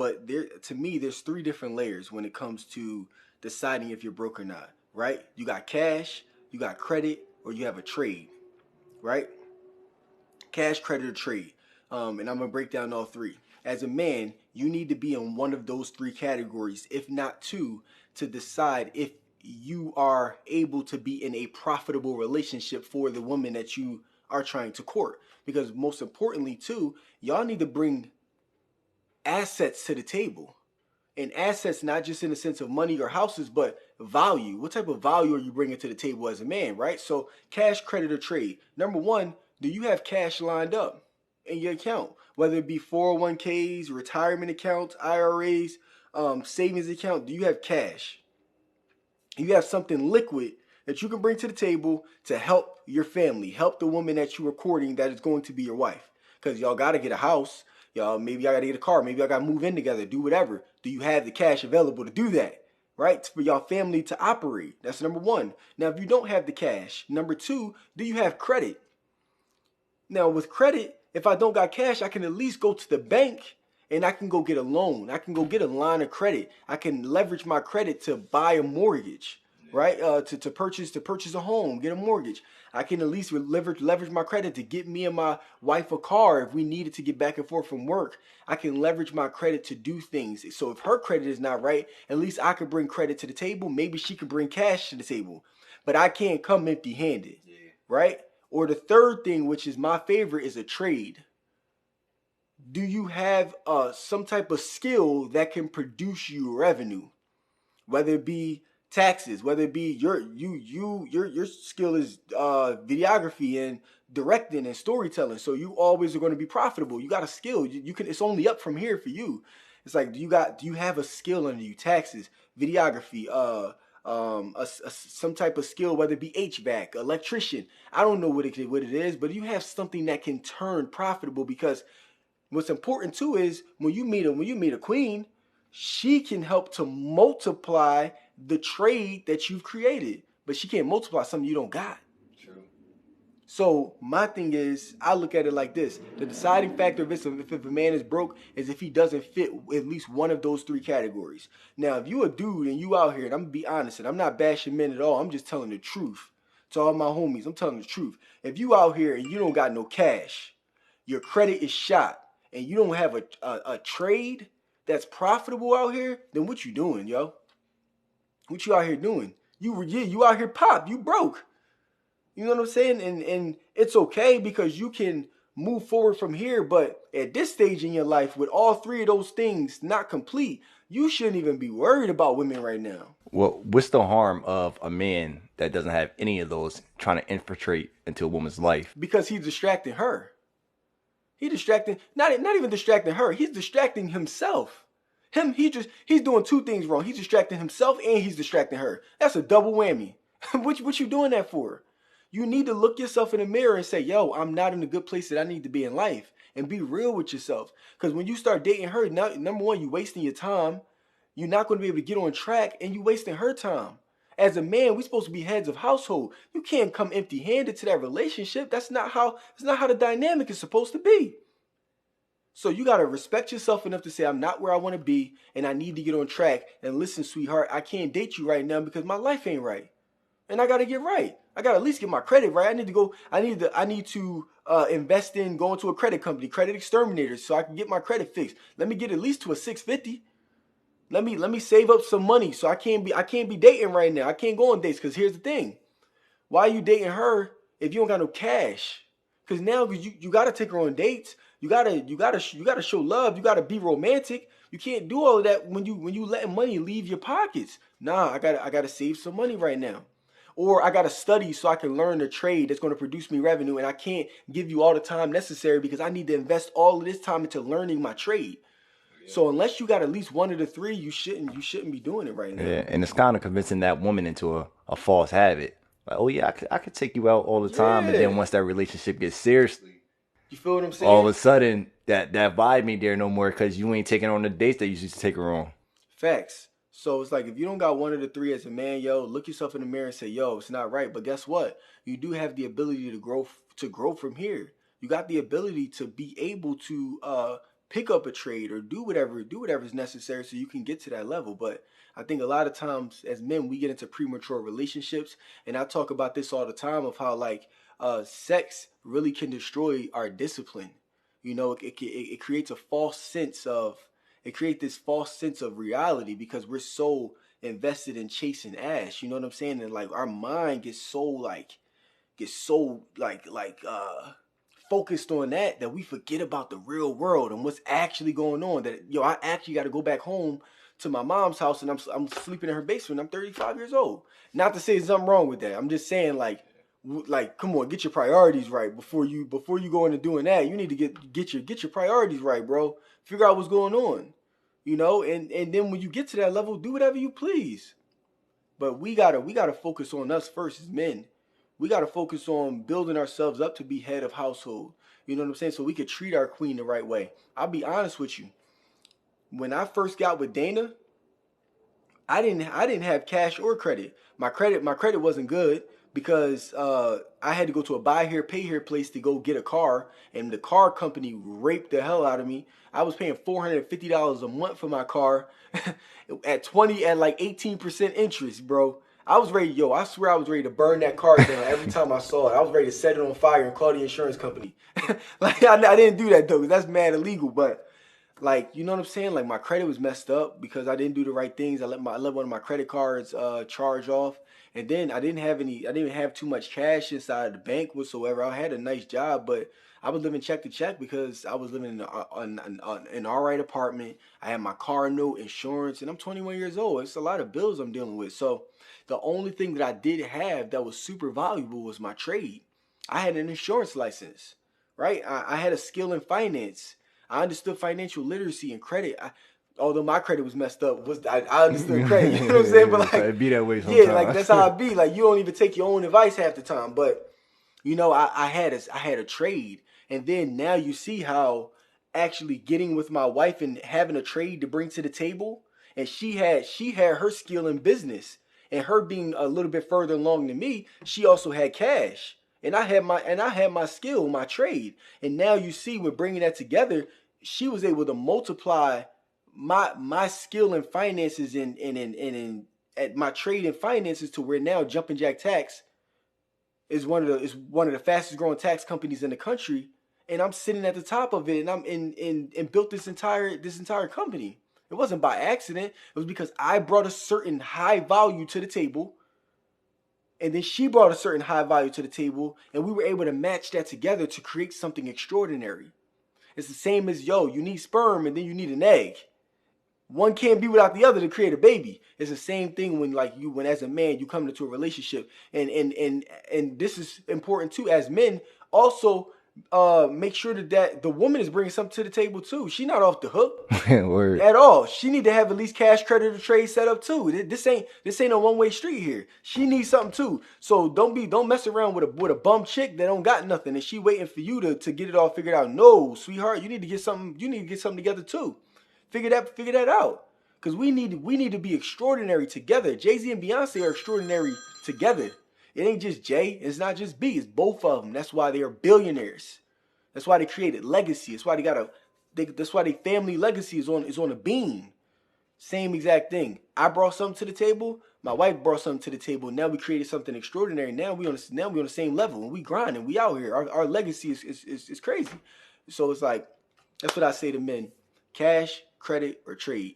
But to me, there's three different layers when it comes to deciding if you're broke or not, right? You got cash, you got credit, or you have a trade, right? Cash, credit, or trade. And I'm gonna break down all three. As a man, you need to be in one of those three categories, if not two, to decide if you are able to be in a profitable relationship for the woman that you are trying to court. Because most importantly, too, y'all need to bring assets to the table. And assets, not just in the sense of money or houses, but value. What type of value are you bringing to the table as a man, right? So, cash, credit, or trade. Number one, do you have cash lined up in your account? Whether it be 401ks, retirement accounts, IRAs, savings account, do you have cash? You have something liquid that you can bring to the table to help your family, help the woman that you're courting that is going to be your wife. Because y'all got to get a house. Y'all, maybe y'all got to get a car. Maybe y'all got to move in together, do whatever. Do you have the cash available to do that? Right? For y'all family to operate. That's number one. Now, if you don't have the cash, number two, do you have credit? Now, with credit, if I don't got cash, I can at least go to the bank and I can go get a loan. I can go get a line of credit. I can leverage my credit to buy a mortgage, right? To purchase a home, get a mortgage. I can at least leverage my credit to get me and my wife a car if we needed to get back and forth from work. I can leverage my credit to do things. So if her credit is not right, at least I could bring credit to the table. Maybe she could bring cash to the table, but I can't come empty-handed, right? Or the third thing, which is my favorite, is a trade. Do you have some type of skill that can produce you revenue? Whether it be taxes, whether it be your skill is videography and directing and storytelling. So you always are going to be profitable. You got a skill. You can. It's only up from here for you. It's like, do you have a skill under you? Taxes, videography, some type of skill, whether it be HVAC, electrician. I don't know what it is, but you have something that can turn profitable. Because what's important too is when you meet a queen, she can help to multiply the trade that you've created, but she can't multiply something you don't got. True. So my thing is, I look at it like this: the deciding factor of if a man is broke is if he doesn't fit at least one of those three categories. Now, if you a dude and you out here, and I'm gonna be honest, and I'm not bashing men at all, I'm just telling the truth to all my homies. I'm telling the truth. If you out here and you don't got no cash, your credit is shot, and you don't have a trade that's profitable out here, then what you doing, yo? What you out here doing? You out here pop. You broke. You know what I'm saying? And it's okay because you can move forward from here. But at this stage in your life, with all three of those things not complete, you shouldn't even be worried about women right now. Well, what's the harm of a man that doesn't have any of those trying to infiltrate into a woman's life? Because he's distracting her. He's distracting, not even distracting her. He's distracting himself. He's doing two things wrong. He's distracting himself and he's distracting her. That's a double whammy. What you doing that for? You need to look yourself in the mirror and say, yo, I'm not in the good place that I need to be in life. And be real with yourself. Because when you start dating her, now, number one, you're wasting your time. You're not going to be able to get on track, and you're wasting her time. As a man, we're supposed to be heads of household. You can't come empty-handed to that relationship. That's not how the dynamic is supposed to be. So you got to respect yourself enough to say, I'm not where I want to be, and I need to get on track. And listen, sweetheart, I can't date you right now because my life ain't right. And I got to get right. I got to at least get my credit right. I need to invest in going to a credit company, credit exterminators, so I can get my credit fixed. Let me get at least to a 650. Let me save up some money so I can't be dating right now. I can't go on dates because here's the thing. Why are you dating her if you don't got no cash? Because now you got to take her on dates. You gotta show love. You gotta be romantic. You can't do all of that when you letting money leave your pockets. Nah, I gotta save some money right now. Or I gotta study so I can learn a trade that's gonna produce me revenue, and I can't give you all the time necessary because I need to invest all of this time into learning my trade. So unless you got at least one of the three, you shouldn't be doing it right now. Yeah, and it's kind of convincing that woman into a false habit. Like, oh yeah, I could take you out all the time, and then once that relationship gets serious, you feel what I'm saying? all of a sudden that vibe ain't there no more because you ain't taking her on the dates that you used to take her on. Facts. So it's like, if you don't got one of the three as a man, yo, look yourself in the mirror and say, yo, it's not right. But guess what? You do have the ability to grow from here. You got the ability to be able to pick up a trade or do whatever is necessary so you can get to that level. But I think a lot of times as men we get into premature relationships, and I talk about this all the time of how like sex really can destroy our discipline. You know, it creates a false sense of it creates this false sense of reality because we're so invested in chasing ass. You know what I'm saying? And like our mind gets so focused on that we forget about the real world and what's actually going on. That I actually got to go back home to my mom's house and I'm sleeping in her basement. I'm 35 years old. Not to say there's something wrong with that. I'm just saying like come on, get your priorities right before you go into doing that. You need to get your priorities right, bro. Figure out what's going on. You know, and then when you get to that level, do whatever you please. But we gotta focus on us first as men. We gotta focus on building ourselves up to be head of household. You know what I'm saying? So we could treat our queen the right way. I'll be honest with you. When I first got with Dana, I didn't have cash or credit. My credit wasn't good because I had to go to a buy here pay here place to go get a car, and the car company raped the hell out of me. I was paying $450 a month for my car at like 18% interest, bro. I was ready, yo. I swear I was ready to burn that car down every time I saw it. I was ready to set it on fire and call the insurance company. Like I didn't do that though, 'cause that's mad illegal. But like you know what I'm saying? Like my credit was messed up because I didn't do the right things. I let one of my credit cards charge off, and then I didn't have too much cash inside of the bank whatsoever. I had a nice job, but I was living check to check because I was living in an all right apartment. I had my car note, insurance, and I'm 21 years old. It's a lot of bills I'm dealing with. So the only thing that I did have that was super valuable was my trade. I had an insurance license, right? I had a skill in finance. I understood financial literacy and credit. Although my credit was messed up, I understood credit. You know what I'm saying? But It like, be that way yeah, like sometimes. that's how I be. Like you don't even take your own advice half the time. But I had a trade, and then now you see how actually getting with my wife and having a trade to bring to the table, and she had her skill in business, and her being a little bit further along than me, she also had cash, and I had my skill, my trade, and now you see with bringing that together, she was able to multiply my skill in finances and in at my trade in finances to where now Jumping Jack Tax is one of the fastest growing tax companies in the country, and I'm sitting at the top of it, and I'm in and built this entire company. It wasn't by accident. It was because I brought a certain high value to the table, and then she brought a certain high value to the table, and we were able to match that together to create something extraordinary. It's the same as you need sperm and then you need an egg. One can't be without the other to create a baby. It's the same thing when as a man you come into a relationship, and this is important too as men. Also, make sure that the woman is bringing something to the table too. She's not off the hook Word. at all. She need to have at least cash, credit, or trade set up too. This ain't a one way street here. She needs something too. So don't mess around with a bum chick that don't got nothing and she waiting for you to get it all figured out. No, sweetheart, you need to get something. You need to get something together too. Figure that out. Cause we need to be extraordinary together. Jay-Z and Beyonce are extraordinary together. It ain't just Jay. It's not just B. It's both of them. That's why they are billionaires. That's why they created legacy. That's why their family legacy is on a beam. Same exact thing. I brought something to the table. My wife brought something to the table. Now we created something extraordinary. Now we on the same level and we grinding. We out here. Our legacy is crazy. So it's like that's what I say to men: cash, credit, or trade.